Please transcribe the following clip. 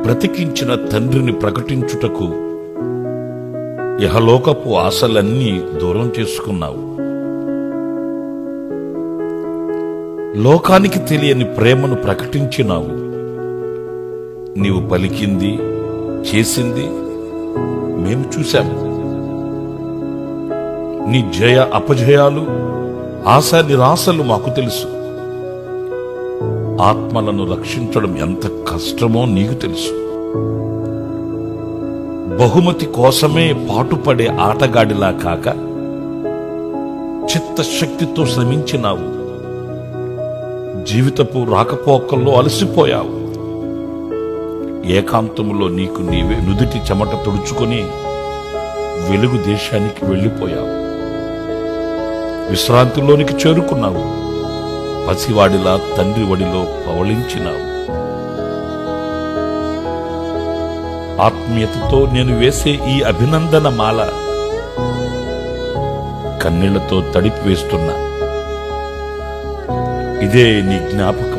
బ్రతికించిన తండ్రిని ప్రకటించుటకు ఇహలోకపు ఆశలన్నీ దూరం చేసుకున్నావు. లోకానికి తెలియని ప్రేమను ప్రకటించినావు. నీవు పలికింది, చేసింది మేము చూశాము. నీ జయ అపజయాలు, ఆశ నిరాశలు మాకు తెలుసు. ఆత్మలను రక్షించడం ఎంత కష్టమో నీకు తెలుసు. బహుమతి కోసమే పాటుపడే ఆటగాడిలా కాక చిత్తశక్తితో శ్రమించినావు. జీవితపు రాకపోకల్లో అలసిపోయావు. ఏకాంతములో నీకు నీవే నుదుటి చెమట తుడుచుకొని వెలుగు దేశానికి వెళ్ళిపోయావు. విశ్రాంతిలోనికి చేరుకున్నావు. పసివాడిలా తండ్రి వడిలో పవళించినావు. ఆత్మీయతతో నేను వేసే ఈ అభినందన మాల కన్నీళ్లతో తడిపి వేస్తున్నా. ఇదే నీ జ్ఞాపకం.